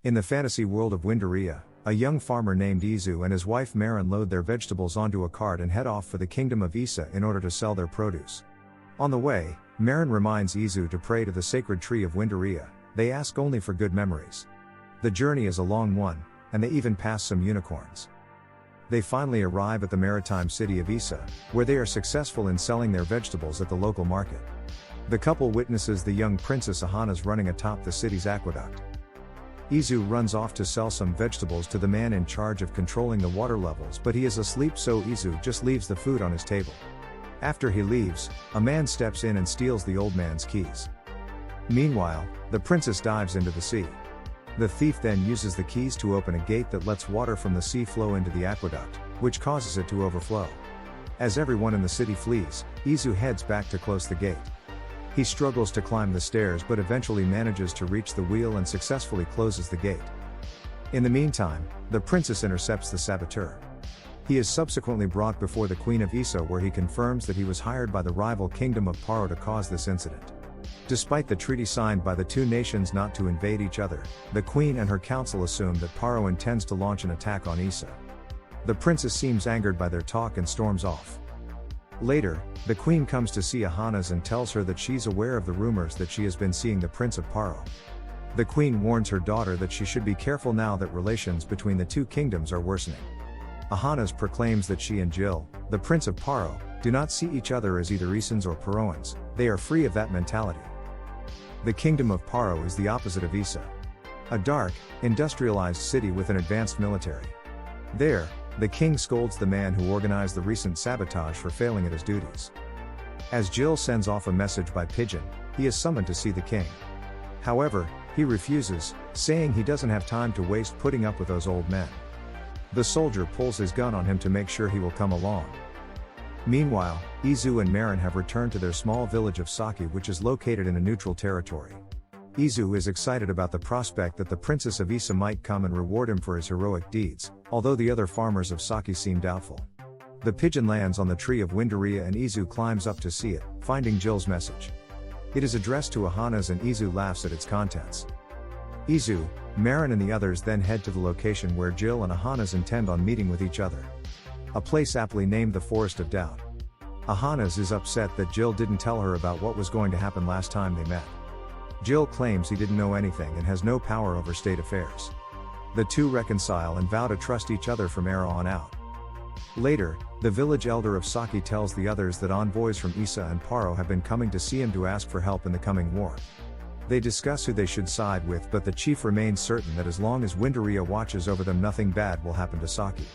In the fantasy world of Windaria, a young farmer named Izu and his wife Marin load their vegetables onto a cart and head off for the kingdom of Isa in order to sell their produce. On the way, Marin reminds Izu to pray to the sacred tree of Windaria. They ask only for good memories. The journey is a long one, and they even pass some unicorns. They finally arrive at the maritime city of Isa, where they are successful in selling their vegetables at the local market. The couple witnesses the young princess Ahana's running atop the city's aqueduct. Izu runs off to sell some vegetables to the man in charge of controlling the water levels, but he is asleep, so Izu just leaves the food on his table. After he leaves, a man steps in and steals the old man's keys. Meanwhile, the princess dives into the sea. The thief then uses the keys to open a gate that lets water from the sea flow into the aqueduct, which causes it to overflow. As everyone in the city flees, Izu heads back to close the gate. He struggles to climb the stairs but eventually manages to reach the wheel and successfully closes the gate. In the meantime, the princess intercepts the saboteur. He is subsequently brought before the Queen of Isa, where he confirms that he was hired by the rival kingdom of Paro to cause this incident. Despite the treaty signed by the two nations not to invade each other, the Queen and her council assume that Paro intends to launch an attack on Isa. The princess seems angered by their talk and storms off. Later, the Queen comes to see Ahana's and tells her that she's aware of the rumors that she has been seeing the Prince of Paro. The Queen warns her daughter that she should be careful now that relations between the two kingdoms are worsening. Ahana's proclaims that she and Jill, the Prince of Paro, do not see each other as either Isans or Paroans. They are free of that mentality. The kingdom of Paro is the opposite of Isa. A dark, industrialized city with an advanced military. There, the king scolds the man who organized the recent sabotage for failing at his duties. As Jill sends off a message by pigeon, he is summoned to see the king. However, he refuses, saying he doesn't have time to waste putting up with those old men. The soldier pulls his gun on him to make sure he will come along. Meanwhile, Izu and Marin have returned to their small village of Saki, which is located in a neutral territory. Izu is excited about the prospect that the Princess of Isa might come and reward him for his heroic deeds, although the other farmers of Saki seem doubtful. The pigeon lands on the tree of Windaria and Izu climbs up to see it, finding Jill's message. It is addressed to Ahana's and Izu laughs at its contents. Izu, Marin and the others then head to the location where Jill and Ahana's intend on meeting with each other. A place aptly named the Forest of Doubt. Ahana's is upset that Jill didn't tell her about what was going to happen last time they met. Jill claims he didn't know anything and has no power over state affairs. The two reconcile and vow to trust each other from here on out. Later, the village elder of Saki tells the others that envoys from Isa and Paro have been coming to see him to ask for help in the coming war. They discuss who they should side with, but the chief remains certain that as long as Windaria watches over them, nothing bad will happen to Saki.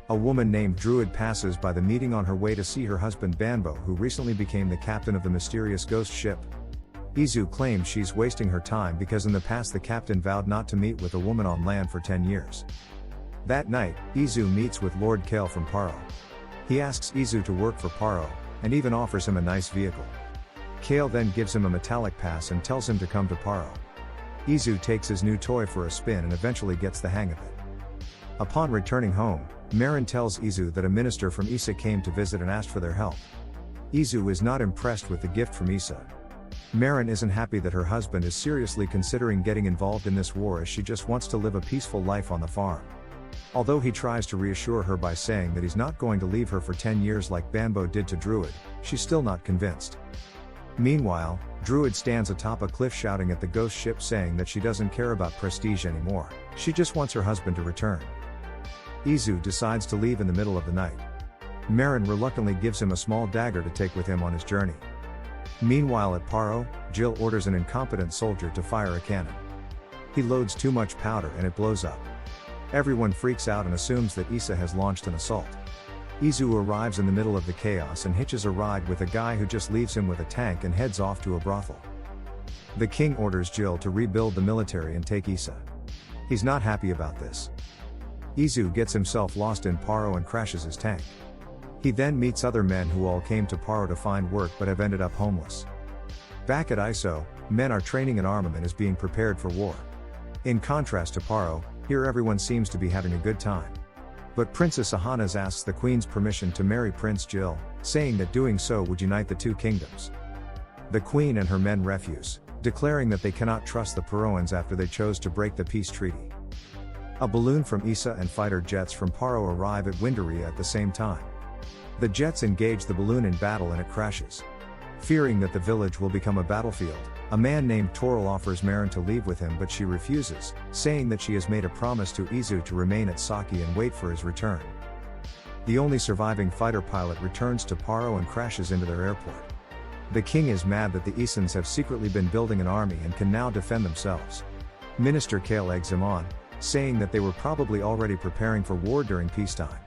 A woman named Druid passes by the meeting on her way to see her husband Banbo, who recently became the captain of the mysterious ghost ship. Izu claims she's wasting her time because in the past the captain vowed not to meet with a woman on land for 10 years. That night, Izu meets with Lord Karl from Paro. He asks Izu to work for Paro, and even offers him a nice vehicle. Karl then gives him a metallic pass and tells him to come to Paro. Izu takes his new toy for a spin and eventually gets the hang of it. Upon returning home, Marin tells Izu that a minister from Isa came to visit and asked for their help. Izu is not impressed with the gift from Isa. Marin isn't happy that her husband is seriously considering getting involved in this war, as she just wants to live a peaceful life on the farm. Although he tries to reassure her by saying that he's not going to leave her for 10 years like Banbo did to Druid, she's still not convinced. Meanwhile, Druid stands atop a cliff shouting at the ghost ship, saying that she doesn't care about prestige anymore, she just wants her husband to return. Izu decides to leave in the middle of the night. Marin reluctantly gives him a small dagger to take with him on his journey. Meanwhile at Paro, Jill orders an incompetent soldier to fire a cannon. He loads too much powder and it blows up. Everyone freaks out and assumes that Isa has launched an assault. Izu arrives in the middle of the chaos and hitches a ride with a guy who just leaves him with a tank and heads off to a brothel. The king orders Jill to rebuild the military and take Isa. He's not happy about this. Izu gets himself lost in Paro and crashes his tank. He then meets other men who all came to Paro to find work but have ended up homeless. Back at Iso, men are training and armament is being prepared for war. In contrast to Paro, here everyone seems to be having a good time. But Princess Ahana's asks the queen's permission to marry Prince Jill, saying that doing so would unite the two kingdoms. The queen and her men refuse, declaring that they cannot trust the Paroans after they chose to break the peace treaty. A balloon from Issa and fighter jets from Paro arrive at Windaria at the same time. The jets engage the balloon in battle and it crashes. Fearing that the village will become a battlefield, a man named Toril offers Maren to leave with him, but she refuses, saying that she has made a promise to Izu to remain at Saki and wait for his return. The only surviving fighter pilot returns to Paro and crashes into their airport. The king is mad that the Isans have secretly been building an army and can now defend themselves. Minister Karl eggs him on, saying that they were probably already preparing for war during peacetime.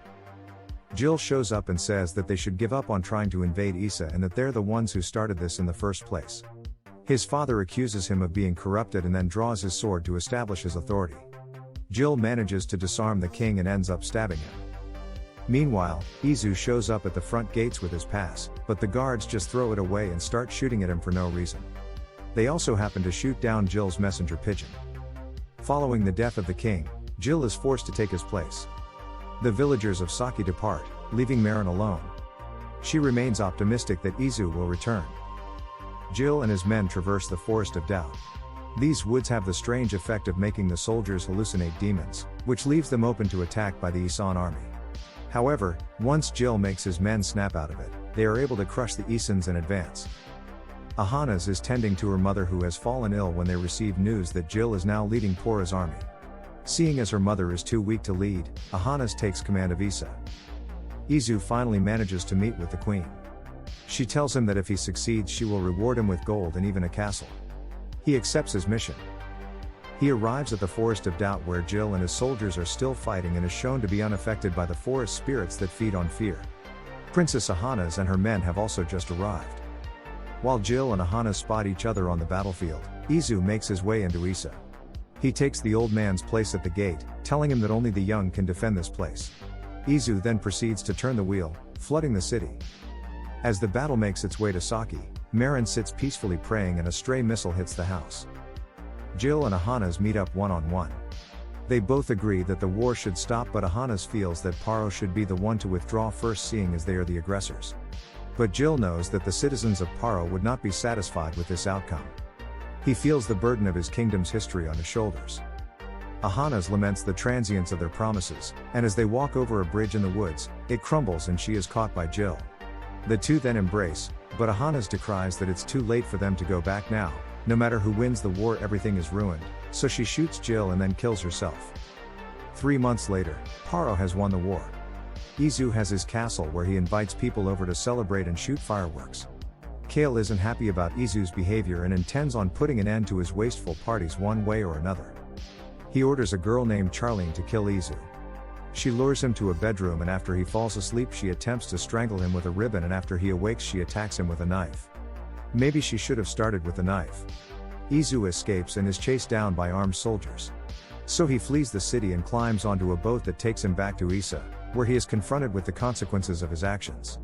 Jill shows up and says that they should give up on trying to invade Issa and that they're the ones who started this in the first place. His father accuses him of being corrupted and then draws his sword to establish his authority. Jill manages to disarm the king and ends up stabbing him. Meanwhile, Izu shows up at the front gates with his pass, but the guards just throw it away and start shooting at him for no reason. They also happen to shoot down Jill's messenger pigeon. Following the death of the king, Jill is forced to take his place. The villagers of Saki depart, leaving Maren alone. She remains optimistic that Izu will return. Jill and his men traverse the Forest of Doubt. These woods have the strange effect of making the soldiers hallucinate demons, which leaves them open to attack by the Isan army. However, once Jill makes his men snap out of it, they are able to crush the Isans and advance. Ahanas is tending to her mother who has fallen ill when they receive news that Jill is now leading Pora's army. Seeing as her mother is too weak to lead, Ahanas takes command of Issa. Izu finally manages to meet with the queen. She tells him that if he succeeds she will reward him with gold and even a castle. He accepts his mission. He arrives at the Forest of Doubt where Jill and his soldiers are still fighting and is shown to be unaffected by the forest spirits that feed on fear. Princess Ahanas and her men have also just arrived. While Jill and Ahanas spot each other on the battlefield, Izu makes his way into Issa. He takes the old man's place at the gate, telling him that only the young can defend this place. Izu then proceeds to turn the wheel, flooding the city. As the battle makes its way to Saki, Maren sits peacefully praying and a stray missile hits the house. Jill and Ahanas meet up one-on-one. They both agree that the war should stop, but Ahanas feels that Paro should be the one to withdraw first, seeing as they are the aggressors. But Jill knows that the citizens of Paro would not be satisfied with this outcome. He feels the burden of his kingdom's history on his shoulders. Ahanas laments the transience of their promises, and as they walk over a bridge in the woods, it crumbles and she is caught by Jill. The two then embrace, but Ahanas decries that it's too late for them to go back now. No matter who wins the war, everything is ruined, so she shoots Jill and then kills herself. 3 months later, Paro has won the war. Izu has his castle where he invites people over to celebrate and shoot fireworks. Karl isn't happy about Izu's behavior and intends on putting an end to his wasteful parties one way or another. He orders a girl named Charlene to kill Izu. She lures him to a bedroom and after he falls asleep she attempts to strangle him with a ribbon, and after he awakes she attacks him with a knife. Maybe she should have started with the knife. Izu escapes and is chased down by armed soldiers. So he flees the city and climbs onto a boat that takes him back to Issa, where he is confronted with the consequences of his actions.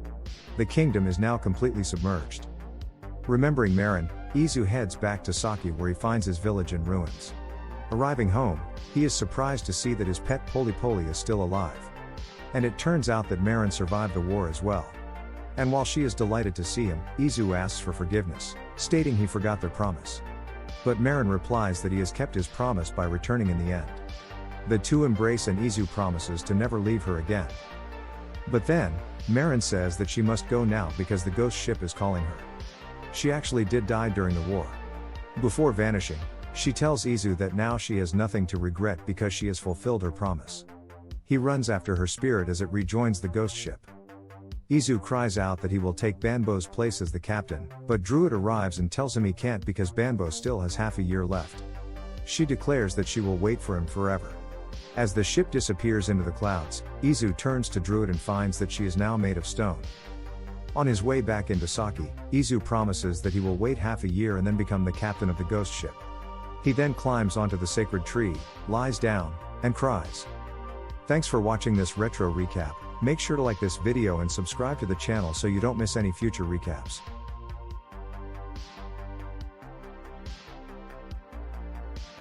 The kingdom is now completely submerged. Remembering Maren, Izu heads back to Saki where he finds his village in ruins. Arriving home, he is surprised to see that his pet Poli is still alive. And it turns out that Maren survived the war as well. And while she is delighted to see him, Izu asks for forgiveness, stating he forgot their promise. But Maren replies that he has kept his promise by returning in the end. The two embrace and Izu promises to never leave her again. But then, Maren says that she must go now because the ghost ship is calling her. She actually did die during the war. Before vanishing, she tells Izu that now she has nothing to regret because she has fulfilled her promise. He runs after her spirit as it rejoins the ghost ship. Izu cries out that he will take Banbo's place as the captain, but Druid arrives and tells him he can't because Banbo still has half a year left. She declares that she will wait for him forever. As the ship disappears into the clouds, Izu turns to Druid and finds that she is now made of stone. On his way back into Saki, Izu promises that he will wait half a year and then become the captain of the ghost ship. He then climbs onto the sacred tree, lies down, and cries. Thanks for watching this retro recap. Make sure to like this video and subscribe to the channel so you don't miss any future recaps.